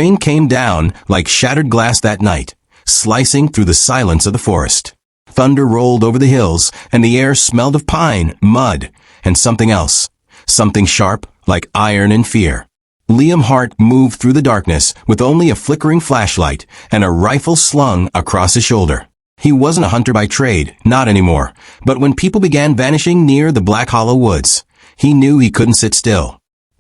rain came down like shattered glass that night, slicing through the silence of the forest. Thunder rolled over the hills, and the air smelled of pine, mud, and something else. Something sharp, like iron and fear. Liam Hart moved through the darkness with only a flickering flashlight and a rifle slung across his shoulder. He wasn't a hunter by trade, not anymore, but when people began vanishing near the Black Hollow woods, he knew he couldn't sit still.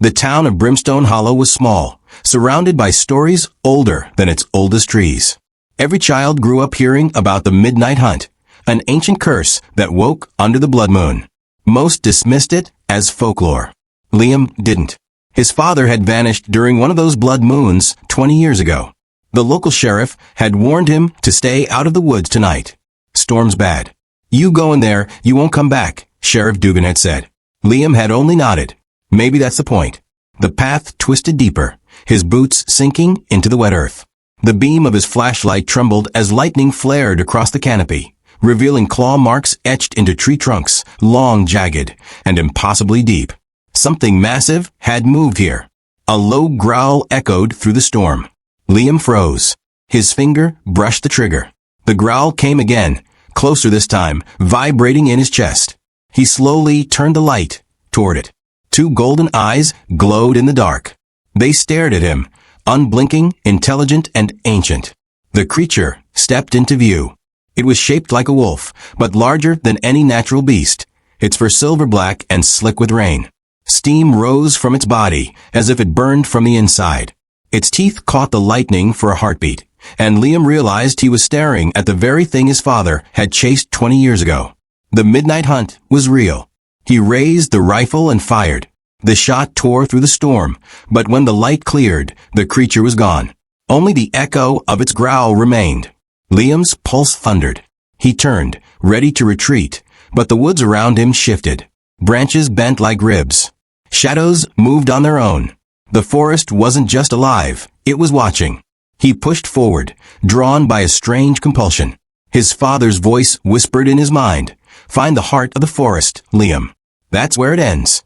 The town of Brimstone Hollow was small, surrounded by stories older than its oldest trees. Every child grew up hearing about the Midnight Hunt, an ancient curse that woke under the blood moon. Most dismissed it as folklore. Liam didn't. His father had vanished during one of those blood moons 20 years ago. The local sheriff had warned him to stay out of the woods tonight. Storm's bad. You go in there, you won't come back, Sheriff Dugan had said. Liam had only nodded. Maybe that's the point. The path twisted deeper, his boots sinking into the wet earth. The beam of his flashlight trembled as lightning flared across the canopy, revealing claw marks etched into tree trunks, long, jagged, and impossibly deep. Something massive had moved here. A low growl echoed through the storm. Liam froze. His finger brushed the trigger. The growl came again, closer this time, vibrating in his chest. He slowly turned the light toward it. Two golden eyes glowed in the dark. They stared at him, unblinking, intelligent, and ancient. The creature stepped into view. It was shaped like a wolf, but larger than any natural beast, its fur silver black and slick with rain. Steam rose from its body, as if it burned from the inside. Its teeth caught the lightning for a heartbeat, and Liam realized he was staring at the very thing his father had chased 20 years ago. The Midnight Hunt was real. He raised the rifle and fired. The shot tore through the storm, but when the light cleared, the creature was gone. Only the echo of its growl remained. Liam's pulse thundered. He turned, ready to retreat, but the woods around him shifted. Branches bent like ribs. Shadows moved on their own. The forest wasn't just alive, it was watching. He pushed forward, drawn by a strange compulsion. His father's voice whispered in his mind, "Find the heart of the forest, Liam. That's where it ends."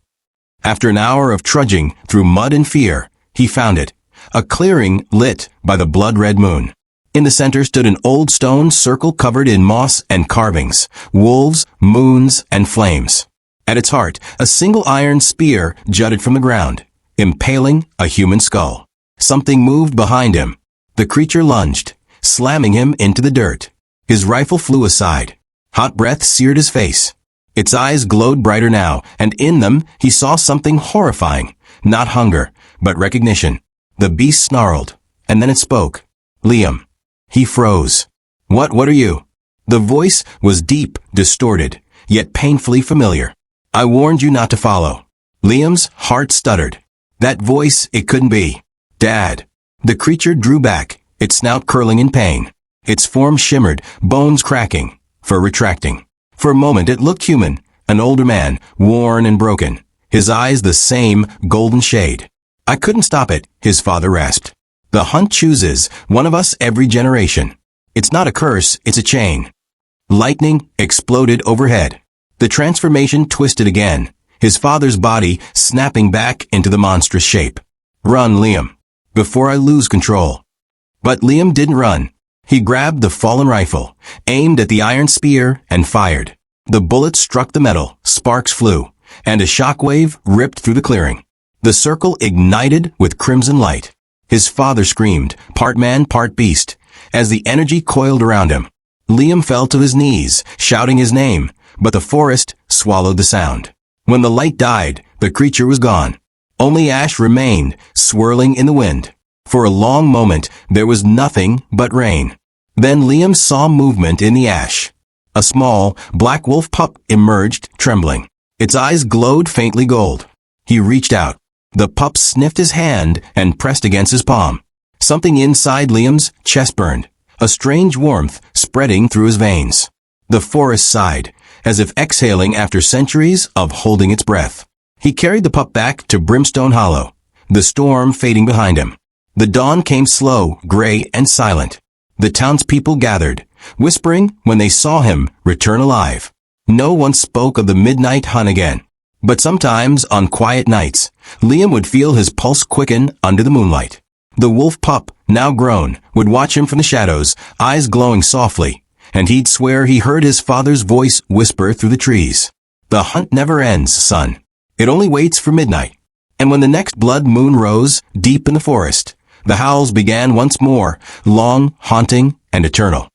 After an hour of trudging through mud and fear, he found it. A clearing lit by the blood-red moon. In the center stood an old stone circle covered in moss and carvings, wolves, moons, and flames. At its heart, a single iron spear jutted from the ground, impaling a human skull. Something moved behind him. The creature lunged, slamming him into the dirt. His rifle flew aside. Hot breath seared his face. Its eyes glowed brighter now, and in them he saw something horrifying. Not hunger, but recognition. The beast snarled, and then it spoke. "Liam." He froze. What are you?" The voice was deep, distorted, yet painfully familiar. "I warned you not to follow." Liam's heart stuttered. That voice, it couldn't be. "Dad." The creature drew back, its snout curling in pain. Its form shimmered, bones cracking, fur retracting. For a moment it looked human, an older man, worn and broken. His eyes the same golden shade. "I couldn't stop it," his father rasped. "The hunt chooses one of us every generation. It's not a curse, it's a chain." Lightning exploded overhead. The transformation twisted again, his father's body snapping back into the monstrous shape. "Run, Liam, before I lose control." But Liam didn't run. He grabbed the fallen rifle, aimed at the iron spear, and fired. The bullet struck the metal, sparks flew, and a shockwave ripped through the clearing. The circle ignited with crimson light. His father screamed, part man, part beast, as the energy coiled around him. Liam fell to his knees, shouting his name, but the forest swallowed the sound. When the light died, the creature was gone. Only ash remained, swirling in the wind. For a long moment, there was nothing but rain. Then Liam saw movement in the ash. A small, black wolf pup emerged, trembling. Its eyes glowed faintly gold. He reached out. The pup sniffed his hand and pressed against his palm. Something inside Liam's chest burned, a strange warmth spreading through his veins. The forest sighed, as if exhaling after centuries of holding its breath. He carried the pup back to Brimstone Hollow, the storm fading behind him. The dawn came slow, gray, and silent. The townspeople gathered, whispering when they saw him return alive. No one spoke of the midnight hunt again. But sometimes, on quiet nights, Liam would feel his pulse quicken under the moonlight. The wolf pup, now grown, would watch him from the shadows, eyes glowing softly, and he'd swear he heard his father's voice whisper through the trees. The hunt never ends, son. It only waits for midnight. And when the next blood moon rose, deep in the forest, the howls began once more, long, haunting, and eternal.